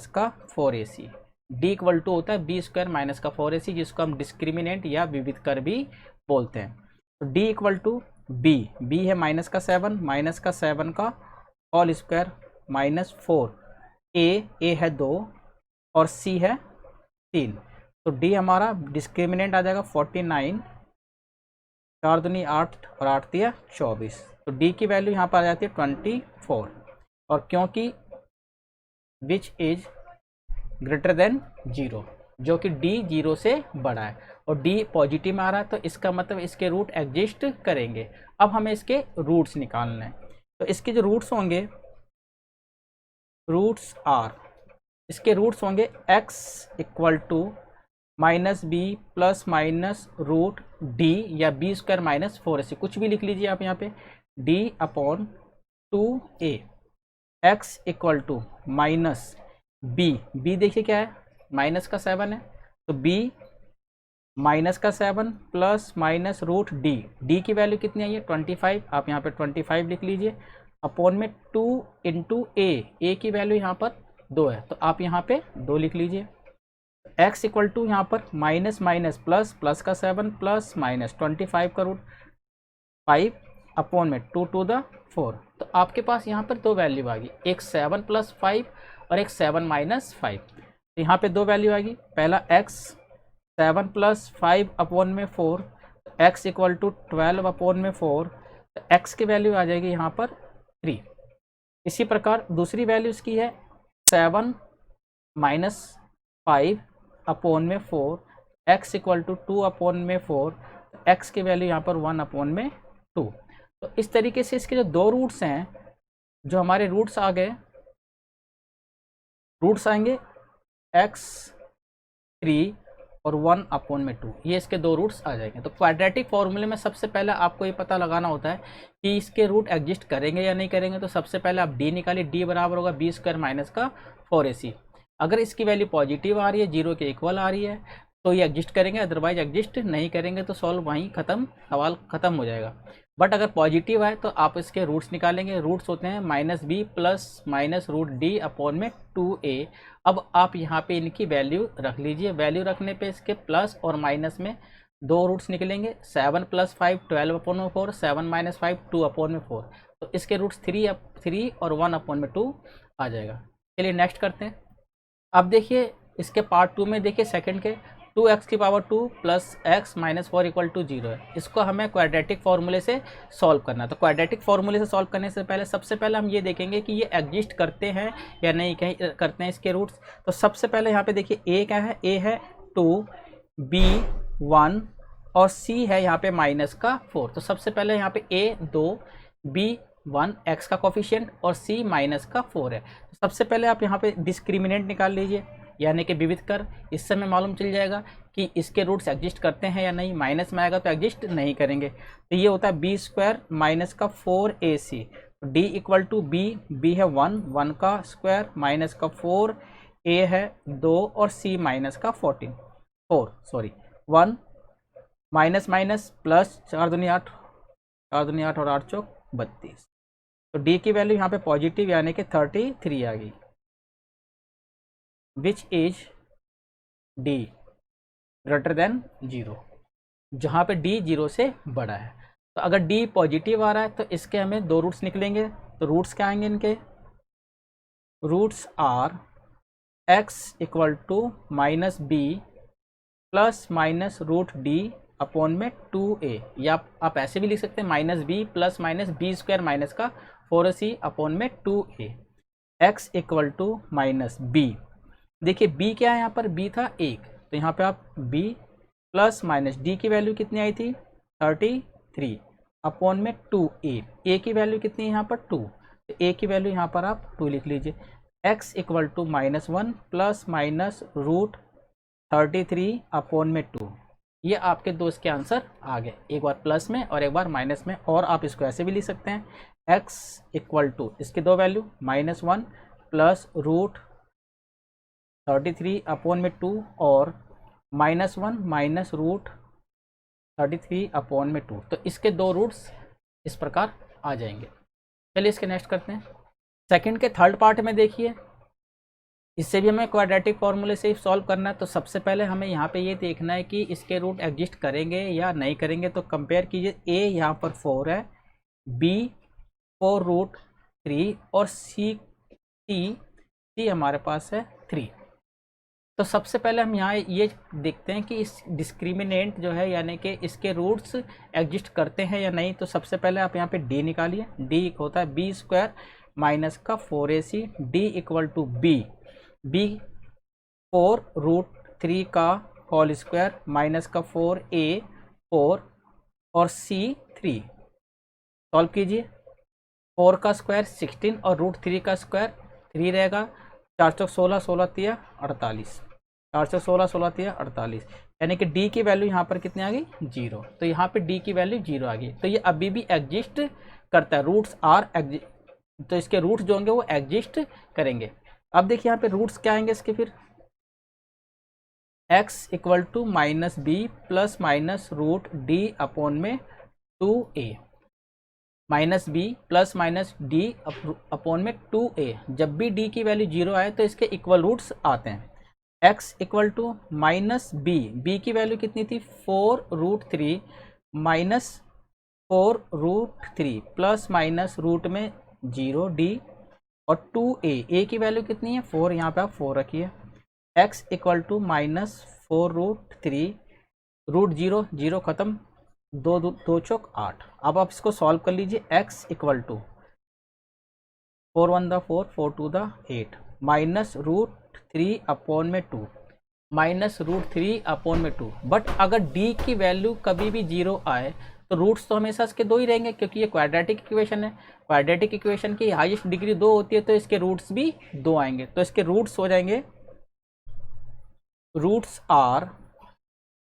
- का 4ac। d = होता है b² - का 4ac, जिसको हम डिस्क्रिमिनेंट या विविध कर भी बोलते हैं। तो d = b है -7 -7 का होल स्क्वायर -4, a है 2 और c है 3। तो d हमारा डिस्क्रिमिनेंट आ जाएगा 49, 4 दूनी 8 और 8 तिया 24। तो d की वैल्यू यहाँ पर आ जाती है 24। और क्योंकि विच इज > 0, जो कि d 0 से बड़ा है और d पॉजिटिव में आ रहा है, तो इसका मतलब इसके रूट एग्जिस्ट करेंगे। अब हमें इसके रूट्स निकालने हैं। तो इसके जो रूट्स होंगे, इसके रूट्स होंगे x = -b ± √d या b² - 4ac, कुछ भी लिख लीजिए आप यहाँ पे, d/2a। x = -b देखिए क्या है, -7 है, तो b -7 ± √d, d की वैल्यू कितनी आई है 25, आप यहाँ पे 25 लिख लीजिए, अपॉन में 2 × a की वैल्यू यहाँ पर 2 है, तो आप यहाँ पे 2 लिख लीजिए। x = यहाँ पर प्लस का 7 प्लस माइनस 25 का √5 अपॉन में 2 to the 4। तो आपके पास यहाँ पर दो वैल्यू आ गई, एक 7 + 5 और एक 7 - 5। तो यहाँ पे दो वैल्यू आ गई, पहला x 7 + 5 अपॉन में 4, x इक्वल टू 12 अपॉन में 4, तो x की वैल्यू आ जाएगी यहाँ पर 3। इसी प्रकार दूसरी वैल्यू इसकी है 7 माइनस 5 अपॉन में 4, x इक्वल टू 2 अपॉन में 4, x की वैल्यू यहाँ पर 1 अपॉन में 2। तो इस तरीके से इसके जो दो रूट्स हैं, जो हमारे रूट्स आ गए, रूट्स आएंगे x3 और 1 अपॉन में 2, ये इसके दो रूट्स आ जाएंगे। तो क्वाड्रेटिक फॉर्मूले में सबसे पहले आपको ये पता लगाना होता है कि इसके रूट एग्जिस्ट करेंगे या नहीं करेंगे। तो सबसे पहले आप d निकालिए, d बराबर होगा b स्क्वायर माइनस का 4ac। अगर इसकी वैल्यू पॉजिटिव आ रही है, 0 के इक्वल आ रही है, तो ये एग्जिस्ट करेंगे, अदरवाइज एग्जिस्ट नहीं करेंगे, तो सॉल्व वहीं खत्म, सवाल खत्म हो जाएगा। बट अगर पॉजिटिव है तो आप इसके रूट्स निकालेंगे। रूट्स होते हैं -b plus minus root d upon में 2a। अब आप यहाँ पे इनकी वैल्यू रख लीजिए। वैल्यू रखने पे इसके प्लस और माइनस में दो रूट्स निकलेंगे। 7 + 5 12 अपॉन में 4, 7 - 5 2 अपॉन में 4। तो इसके रूट्स 3 और 1 अपॉन में 2 आ जाएगा। चलिए नेक्स्ट करते हैं। अब देखिए इसके पार्ट 2 में देखिए सेकंड के 2x की power 2 plus x minus 4 equal to 0 है। इसको हमें क्वाड्रेटिक फॉर्मूले से सॉल्व करना है। तो क्वाड्रेटिक फॉर्मूले से सॉल्व करने से पहले सबसे पहले हम ये देखेंगे कि ये एग्जिस्ट करते हैं या नहीं करते हैं इसके रूट्स। तो सबसे पहले यहाँ पे देखिए a क्या है, a है 2, b 1 और c है यहाँ पे -4। तो सबसे पहले यहाँ पे a 2, b 1, x का कोफिशिएंट और c -4 है। तो सबसे पहले आप यहाँ पे डिस्क्रिमिनेंट निकाल लीजिए, यानी कि विविध कर। इससे हमें मालूम चल जाएगा कि इसके रूट्स एग्जिस्ट करते हैं या नहीं। माइनस में आएगा तो एग्जिस्ट नहीं करेंगे। तो ये होता है b स्क्वायर माइनस का 4ac। d equal to b है 1 का स्क्वायर माइनस का 4, a है 2 और c माइनस का 1 माइनस माइनस प्लस 4 दूनी 8, 4 दूनी 8 और 8 चौक 32। तो d की वैल्यू यहाँ पे पॉजिटिव यानी कि 33 आ गई। Which is d greater than 0, जहाँ पे d 0 से बड़ा है। तो अगर d पॉजिटिव आ रहा है तो इसके हमें दो रूट्स निकलेंगे। तो रूट्स क्या आएंगे इनके? Roots are x equal to -b plus minus root d upon में 2a, या आप ऐसे भी लिख सकते हैं -b plus minus b square minus का 4c अपॉन में 2a। x equal to -b, देखिए b क्या है यहाँ पर, b था 1, तो यहाँ पे आप b प्लस माइनस d की वैल्यू कितनी आई थी 33 अपॉन में 2a। a की वैल्यू कितनी है यहाँ पर 2, तो a की वैल्यू यहाँ पर आप 2 लिख लीजिए। x equal to -1 plus minus root 33 upon में 2। ये आपके दोस्त के आंसर आ गए, एक बार प्लस में और एक बार माइनस में। और आप इसको ऐसे भी लिख सकते हैं x इक्वल टू इसकी दो वैल्यू -1 प्लस रूट 33 अपॉन में 2 और -1 माइनस रूट 33 अपॉन में 2। तो इसके दो रूट्स इस प्रकार आ जाएंगे। चलिए इसके नेक्स्ट करते हैं। सेकंड के थर्ड पार्ट में देखिए, इससे भी हमें क्वाड्रेटिक फॉर्मूले से सॉल्व करना है। तो सबसे पहले हमें यहाँ पे ये देखना है कि इसके रूट एग्जिस्ट करेंगे या नहीं करेंगे। तो कंपेयर कीजिए, a यहाँ पर 4 है, b 4 रूट 3 और c हमारे पास है 3। तो सबसे पहले हम यहाँ ये देखते हैं कि इस डिस्क्रिमिनेंट जो है यानी कि इसके रूट्स एग्जिस्ट करते हैं या नहीं। तो सबसे पहले आप यहाँ पे d निकालिए। d होता है b स्क्वायर माइनस का 4ac। d equal to b 4 root 3 का होल स्क्वायर माइनस का 4a 4 और c 3। सॉल्व कीजिए। 4 का स्क्वायर 16 और रूट 3 का स्क्वायर 3 रहेगा। 4 चौक 16, 16 तिया 48, 4 चौक 16, 16 तिया 48, यानी कि d की वैल्यू यहाँ पर कितनी आ गई 0। तो यहाँ पे d की वैल्यू 0 आ गई। तो ये अभी भी एग्जिस्ट करता है, रूट्स आर एग्जिस्ट, तो इसके रूट्स जो होंगे वो एग्जिस्ट करेंगे। अब देखिए यहाँ पे रूट्स क्या आएंगे इसके, फिर x equal to -b plus minus root d upon में 2a, minus b plus minus d upon में 2a। जब भी d की वैल्यू 0 आए तो इसके इक्वल रूट्स आते हैं। x equal to -b, b की वैल्यू कितनी थी 4 root 3 minus 4 root 3 plus minus root में 0 d और 2a, a की वैल्यू कितनी है 4, यहाँ पे आप 4 रखिए। x equal to -4 root 3 root 0 0 खत्म दो दो, दो चौक 8। अब आप इसको सॉल्व कर लीजिए। x इक्वल टू 4 1 द 4, 4 2 द 8 माइनस रूट 3 अपॉन में 2, माइनस रूट 3 अपॉन में 2। बट अगर d की वैल्यू कभी भी 0 आए तो रूट्स तो हमेशा इसके 2 ही रहेंगे, क्योंकि ये क्वाड्रेटिक इक्वेशन है। क्वाड्रेटिक इक्वेशन की हाईएस्ट डिग्री 2 होती है, तो इसके रूट्स भी 2 आएंगे। तो इसके रूट्स हो जाएंगे, roots are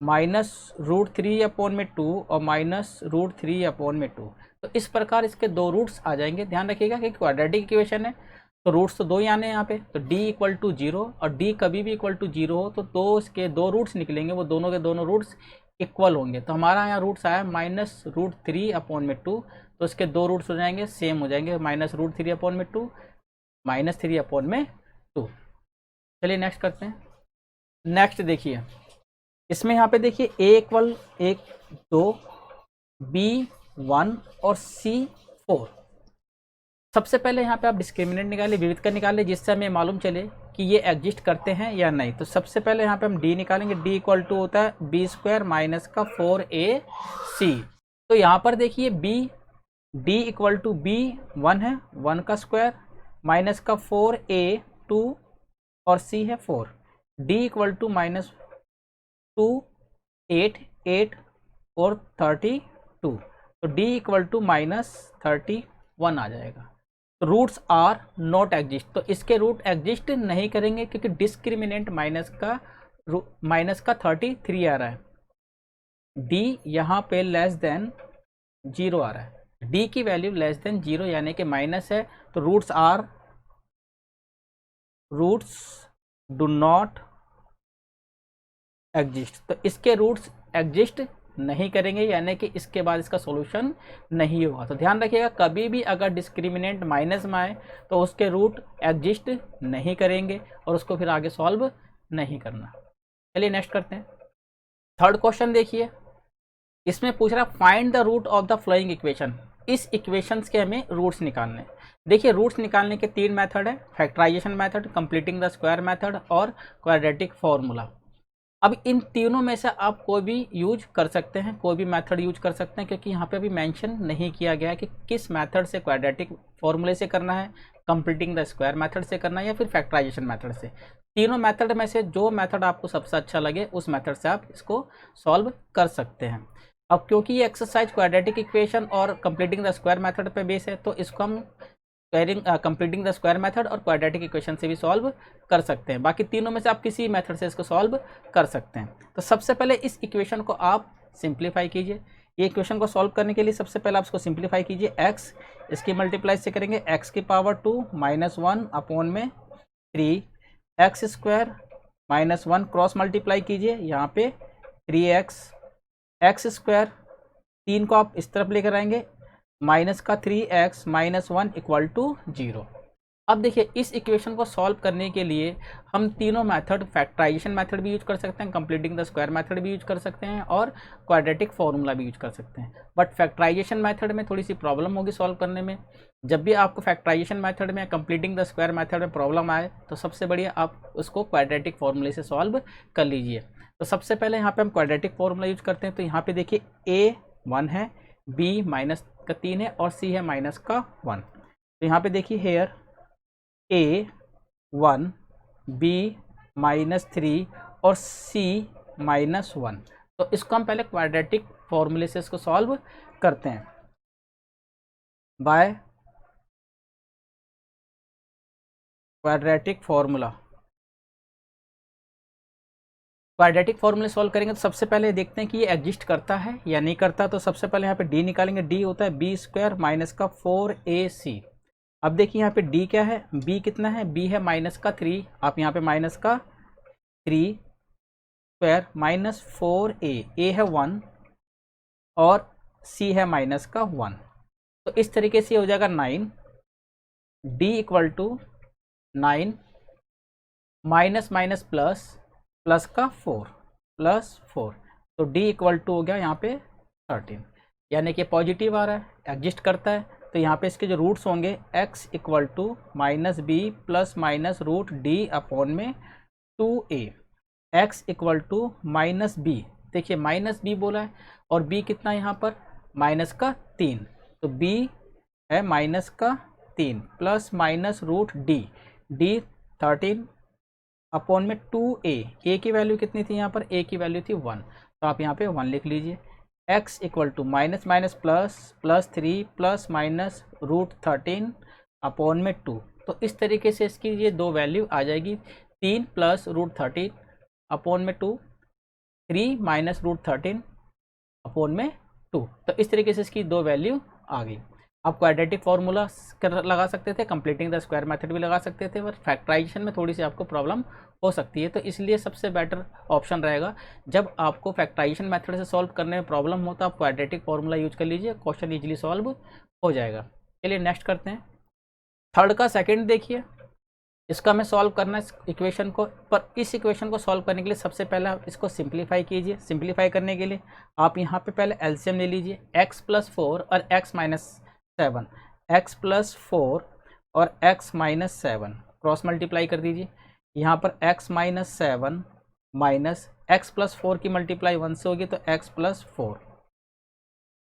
minus root 3 upon में 2 और माइनस रूट 3 अपॉन में 2। तो इस प्रकार इसके 2 रूट्स आ जाएंगे। ध्यान रखिएगा कि क्वाड्रेटिक इक्वेशन है तो रूट्स तो 2 ही आने हैं यहाँ पे। तो d इक्वल टू 0 और d कभी भी इक्वल टू 0 हो तो दो इसके 2 रूट्स निकलेंगे, वो दोनों के दोनों रूट्स इक्वल होंगे। तो हमारा यहाँ रूट्स आया माइनस रूट 3 अपॉन में 2, तो इसके 2 रूट्स हो जाएंगे सेम हो जाएंगे, माइनस रूट 3 अपॉन में 2 माइनस 3 अपॉन में 2। चलिए नेक्स्ट करते हैं। नेक्स्ट देखिए, इसमें यहाँ पे देखिए a इक्वल 1 2, b 1 और c 4। सबसे पहले यहाँ पे आप डिस्क्रिमिनेंट निकालें, विविधता निकालें, जिससे हमें मालूम चले कि ये एग्जिस्ट करते हैं या नहीं। तो सबसे पहले यहाँ पे हम d निकालेंगे। d इक्वल टू होता है b स्क्वायर माइनस का 4ac। तो यहाँ पर देखिए d इक्वल टू b 1 है, 1 का स्क्वायर माइनस का 4a 2 और c है 4। d इक्वल टू माइनस 2 8 8 और 32। तो d इक्वल टू माइनस 31 आ जाएगा। तो रूट्स आर नॉट एग्जिस्ट, तो इसके रूट एग्जिस्ट नहीं करेंगे क्योंकि डिस्क्रिमिनेंट माइनस का 33 आ रहा है। d यहाँ पे लेस देन 0 आ रहा है, d की वैल्यू लेस देन 0 यानी कि माइनस है। तो रूट्स डू नॉट एग्जिस्ट, तो इसके रूट्स एग्जिस्ट नहीं करेंगे यानी कि इसके बाद इसका सॉल्यूशन नहीं होगा। तो ध्यान रखिएगा, कभी भी अगर डिस्क्रिमिनेंट माइनस में आए तो उसके रूट एग्जिस्ट नहीं करेंगे और उसको फिर आगे सॉल्व नहीं करना। चलिए नेक्स्ट करते हैं। थर्ड क्वेश्चन देखिए, इसमें पूछ रहा find the root of the following equation. इस इक्वेशंस के हमें रूट्स निकालने। देखिए रूट्स निकालने के 3 मेथड है, factorization method, completing the square method और क्वाड्रेटिक फॉर्मूला। अब इन तीनों में से आप कोई भी यूज कर सकते हैं, कोई भी मेथड यूज कर सकते हैं, क्योंकि यहाँ पे अभी मेंशन नहीं किया गया है कि किस मेथड से, क्वाड्रेटिक फॉर्मूले से करना है, कंप्लीटिंग द स्क्वायर मेथड से करना है या फिर फैक्टराइजेशन मेथड से। तीनों मेथड में से जो मेथड आपको सबसे अच्छा लगे उस मेथड से आप इसको सॉल्व कर सकते हैं। अब क्योंकि ये एक्सरसाइज क्वाड्रेटिक इक्वेशन और कंप्लीटिंग द स्क्वायर मेथड पे बेस है, तो इसको हम कंप्लीटिंग द स्क्वायर मेथड और क्वाड्रेटिक इक्वेशन से भी सॉल्व कर सकते हैं। बाकी तीनों में से आप किसी मेथड से इसको सॉल्व कर सकते हैं। तो सबसे पहले इस इक्वेशन को आप सिंप्लीफाई कीजिए। ये इक्वेशन को सॉल्व करने के लिए सबसे पहले आप इसको सिंप्लीफाई कीजिए। x इसकी मल्टीप्लाई से करेंगे x की पावर 2 माइनस 1 अपॉन में 3, x square minus 1 cross multiply कीजिए, यहाँ पे 3x एक्स स्क्वायर 3 को आप इस तरफ लेकर आएंगे, माइनस का 3x माइनस 1 इक्वल टू 0। अब देखिए इस इक्वेशन को सॉल्व करने के लिए हम तीनों मेथड, फैक्टराइजेशन मेथड भी यूज कर सकते हैं, कंप्लीटिंग द स्क्वायर मेथड भी यूज कर सकते हैं और क्वाड्रेटिक फॉर्मूला भी यूज कर सकते हैं। बट फैक्टराइजेशन मेथड में थोड़ी सी प्रॉब्लम होगी सॉल्व करने में। जब भी आपको फैक्टराइजेशन मेथड में, कंप्लीटिंग द स्क्वायर मेथड में प्रॉब्लम आए तो सबसे बढ़िया आप उसको क्वाड्रेटिक फॉर्मूले से सॉल्व कर लीजिए। तो सबसे पहले यहाँ पे हम क्वाड्रेटिक फॉर्मूला यूज करते हैं। तो यहाँ पे देखिए a 1 है, b माइनस का 3 है और c है माइनस का 1। तो यहाँ पे देखिए हेयर a 1 b माइनस 3 और c माइनस 1। तो इसको हम पहले क्वाड्रेटिक फॉर्मूले से इसको सॉल्व करते हैं बाय क्वाड्रेटिक फॉर्मूला। क्वाड्रेटिक फॉर्मूले सॉल्व करेंगे तो सबसे पहले देखते हैं कि ये एग्जिस्ट करता है या नहीं करता। तो सबसे पहले यहाँ पे d निकालेंगे। d होता है b स्क्वायर माइनस का 4ac। अब देखिए यहाँ पे d क्या है, b कितना है, b है माइनस का 3। आप यहाँ पे माइनस का 3 स्क्वायर माइनस 4a, a है 1 और c है माइनस का 1। तो इस तरीके से हो जाएगा 9। d equal to 9 minus minus plus, plus का 4 प्लस 4। तो d इक्वल टू हो गया यहाँ पे 13, यानी कि पॉजिटिव आ रहा है, एग्जिस्ट करता है। तो यहाँ पे इसके जो रूट्स होंगे x equal to minus b plus minus root d upon में 2a, x equal to minus b. देखिए माइनस बी बोला है और b कितना यहाँ पर माइनस का 3, तो b है माइनस का 3 plus minus root d, d 13 upon में 2a की वैल्यू कितनी थी यहाँ पर, a की वैल्यू थी 1, तो आप यहाँ पे 1 लिख लीजिए। x equal to minus minus plus plus 3 plus minus root 13 upon में 2, तो इस तरीके से इसकी ये दो वैल्यू आ जाएगी, 3 प्लस रूट 13 अपॉन में 2, 3 माइनस रूट 13 अपॉन में 2, तो इस तरीके से इसकी दो वैल्यू आ गई। आप क्वाड्रेटिक फार्मूला लगा सकते थे, कंप्लीटिंग द स्क्वायर मेथड भी लगा सकते थे, पर फैक्टराइजेशन में थोड़ी सी आपको प्रॉब्लम हो सकती है, तो इसलिए सबसे बेटर ऑप्शन रहेगा जब आपको फैक्टराइजेशन मेथड से सॉल्व करने में प्रॉब्लम हो तो आप क्वाड्रेटिक फार्मूला यूज कर लीजिए, क्वेश्चन ईजिली सॉल्व हो जाएगा। चलिए नेक्स्ट करते हैं। थर्ड का सेकेंड देखिए, इसका हमें सॉल्व करना है इक्वेशन को, पर इस इक्वेशन को सॉल्व करने के लिए सबसे पहले आप इसको सिंप्लीफाई कीजिए। सिंप्लीफाई करने के लिए आप यहाँ पे पहले एलसीएम ले लीजिए, x + 4 और x - 7, x + 4 और x - 7 क्रॉस मल्टीप्लाई कर दीजिए। यहाँ पर x - 7 माइनस x + 4 की मल्टीप्लाई 1 से होगी, तो x + 4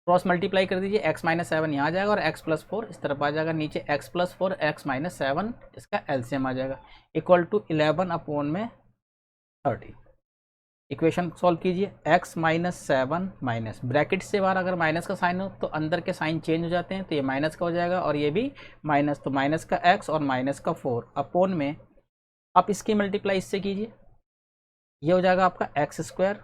क्रॉस मल्टीप्लाई कर दीजिए, x - 7 यहाँ आ जाएगा और x + 4 इस तरफ आ जाएगा, नीचे x + 4 x - 7 इसका एलसीएम आ जाएगा, इक्वल टू 11 अपॉन में 30। इक्वेशन सॉल्व कीजिए, x - 7 माइनस ब्रैकेट से बाहर अगर माइनस का साइन हो तो अंदर के साइन चेंज हो जाते हैं, तो ये माइनस का हो जाएगा और ये भी माइनस, तो माइनस का x और माइनस का 4 अपॉन में आप इसकी मल्टीप्लाई इससे कीजिए, ये हो जाएगा आपका x²,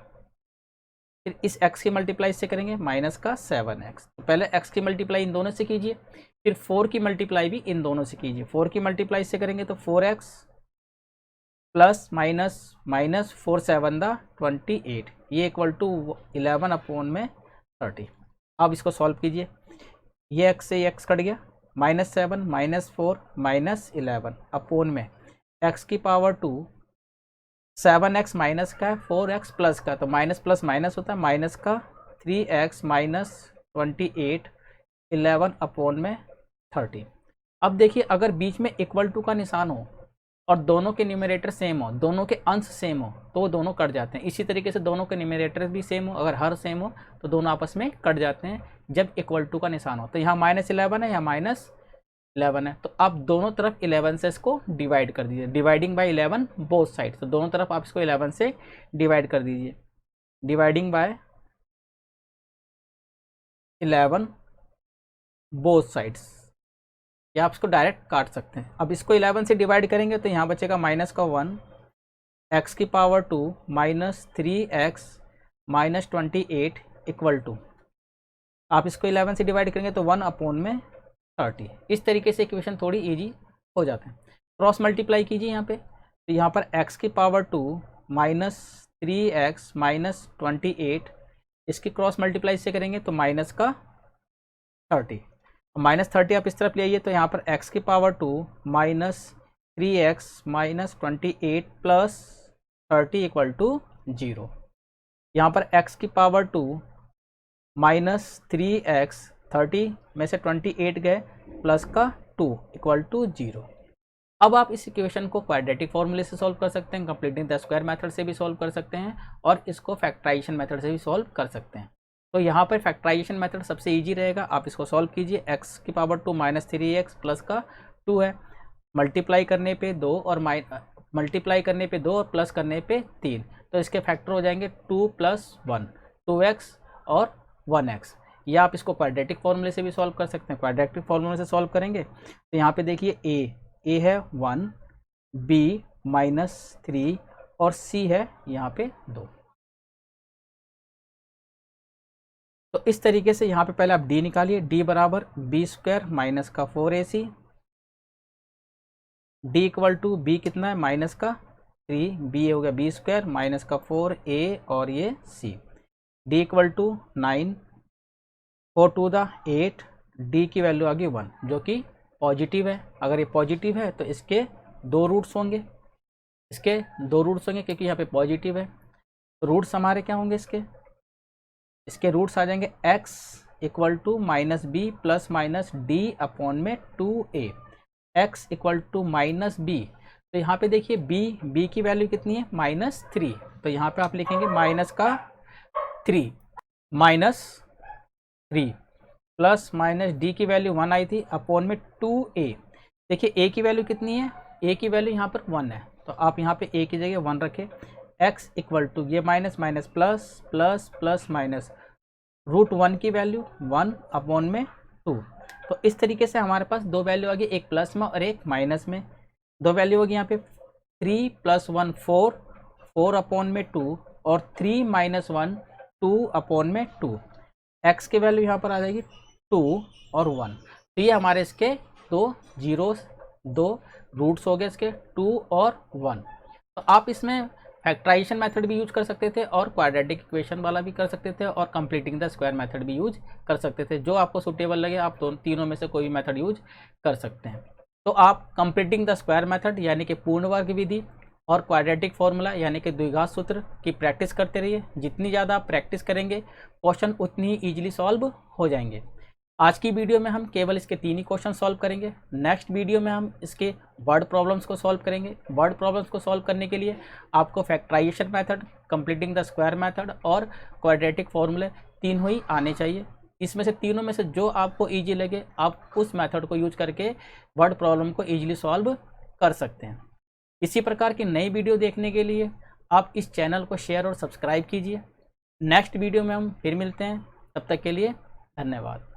फिर इस x की मल्टीप्लाई इससे करेंगे माइनस का 7x, तो पहले x की मल्टीप्लाई इन दोनों से कीजिए, फिर 4 की मल्टीप्लाई भी इन दोनों से कीजिए, 4 की मल्टीप्लाई इससे करेंगे तो 4x प्लस माइनस माइनस 4 7 दा 28, ये इक्वल टू 11 अपॉन में 30। अब इसको सॉल्व कीजिए, ये x से ये x कट गया, -7 -4 -11 अपॉन में x की पावर 2, 7x माइनस का है, 4x प्लस का, तो माइनस प्लस माइनस होता है, माइनस का 3x - 28 11 अपॉन में 30। अब देखिए अगर बीच में इक्वल टू का निशान हो और दोनों के न्यूमरेटर सेम हो, दोनों के अंश सेम हो, तो वो दोनों कट जाते हैं। इसी तरीके से दोनों के न्यूमरेटर भी सेम हो, अगर हर सेम हो तो दोनों आपस में कट जाते हैं जब इक्वल टू का निशान हो। तो यहाँ -11 है, यहाँ -11 है, तो आप दोनों तरफ 11 से इसको डिवाइड कर दीजिए, डिवाइडिंग बाय 11 बोथ साइड, तो दोनों तरफ आप इसको 11 से डिवाइड कर दीजिए, डिवाइडिंग बाय 11 बोथ साइड्स, या आप इसको डायरेक्ट काट सकते हैं। अब इसको 11 से डिवाइड करेंगे तो यहाँ बचेगा -1 x की पावर 2 -3x - 28 इक्वल टू, आप इसको 11 से डिवाइड करेंगे तो 1 अपॉन में 30। इस तरीके से इक्वेशन थोड़ी इजी हो जाते हैं। क्रॉस मल्टीप्लाई कीजिए यहाँ पे, तो यहाँ पर x की पावर 2 -3x - 28, इसकी क्रॉस मल्टीप्लाई से करेंगे तो माइनस का 30, -30 आप इस तरफ ले आइए, तो यहाँ पर x की power 2 -3x - 28 plus 30 equal to 0। यहाँ पर x की पावर 2 -3x 30 में से 28 गए प्लस का 2 इक्वल टू 0। अब आप इस इक्वेशन को क्वाड्रेटिक फॉर्मूले से सॉल्व कर सकते हैं, कंप्लीटिंग द स्क्वायर मेथड से भी सॉल्व कर सकते हैं और इसको फैक्टराइजेशन मेथड से भी सॉल्व कर सकते हैं। तो यहाँ पर फैक्टराइजेशन मेथड सबसे इजी रहेगा, आप इसको सॉल्व कीजिए। x की पावर 2 -3x प्लस का 2 है, मल्टीप्लाई करने पे 2 और मल्टीप्लाई करने पे 2 और प्लस करने पे 3, तो इसके फैक्टर हो जाएंगे 2 + 1 2x और 1x। या आप इसको क्वाड्रेटिक फॉर्मूले से भी सॉल्व कर सकते हैं। क्वाड्रेटिक फॉर्मूले से सॉल्व करेंगे तो यहाँ पे देखिए a है 1, b -3 और c है यहाँ पे 2। तो इस तरीके से यहाँ पे पहले आप d निकालिए, d बराबर b² माइनस का 4ac, d equal to b कितना है माइनस का 3, b हो गया b² माइनस का 4a और ये c, d इक्वल टू 9, 4 2 दा 8, d की वैल्यू आ गई 1 जो कि पॉजिटिव है। अगर ये पॉजिटिव है तो इसके 2 रूट्स होंगे, इसके 2 रूट्स होंगे क्योंकि यहाँ पे पॉजिटिव है। तो रूट्स हमारे क्या होंगे, इसके रूट्स आ जाएंगे x equal to -b plus minus d upon में 2a, x equal to -b, तो यहाँ पे देखिए b की वैल्यू कितनी है -3, तो यहाँ पे आप लिखेंगे माइनस का 3, -3 प्लस माइनस डी की वैल्यू 1 आई थी अपॉन में 2a। देखिए a की वैल्यू कितनी है, a की वैल्यू यहाँ पर 1 है, तो आप यहाँ पे a की जगह 1 रखें। x इक्वल टू ये minus minus plus plus plus minus √1 की वैल्यू 1 अपॉन में 2। तो इस तरीके से हमारे पास दो वैल्यू आ गई, एक प्लस में और एक माइनस में। दो वैल्यू होगी यहाँ पे 3 + 1 4, 4 अपॉन में 2 और 3 - 1 2 अपॉन में 2। x की वैल्यू यहाँ पर आ जाएगी 2 और 1। तो ये हमारे इसके दो जीरोस, दो रूट्स हो गए इसके 2 और 1। तो आप इसमें फैक्टराइजेशन मेथड भी यूज कर सकते थे और क्वाड्रेटिक इक्वेशन वाला भी कर सकते थे और कंप्लीटिंग द स्क्वायर मेथड भी यूज कर सकते थे। जो आपको सुटेबल लगे आप तीनों में से कोई भी मेथड यूज कर सकते हैं। तो आप कंप्लीटिंग द स्क्वायर मेथड यानी कि पूर्ण वर्ग विधि और क्वाड्रेटिक फॉर्मूला यानी कि द्विघात सूत्र की प्रैक्टिस करते रहिए। जितनी ज़्यादा आप प्रैक्टिस करेंगे क्वेश्चन उतनी ही ईजिली सॉल्व हो जाएंगे। आज की वीडियो में हम केवल इसके 3 ही क्वेश्चन सॉल्व करेंगे। नेक्स्ट वीडियो में हम इसके वर्ड प्रॉब्लम्स को सॉल्व करेंगे। वर्ड प्रॉब्लम्स को सॉल्व करने के लिए आपको factorization method, completing the square method और क्वाड्रेटिक फॉर्मूले तीनों ही आने चाहिए। इसमें से तीनों में से जो आपको ईजी लगे आप उस मेथड को यूज करके वर्ड प्रॉब्लम को ईजिली सॉल्व कर सकते हैं। इसी प्रकार की नई वीडियो देखने के लिए आप इस चैनल को शेयर और सब्सक्राइब कीजिए। नेक्स्ट वीडियो में हम फिर मिलते हैं, तब तक के लिए धन्यवाद।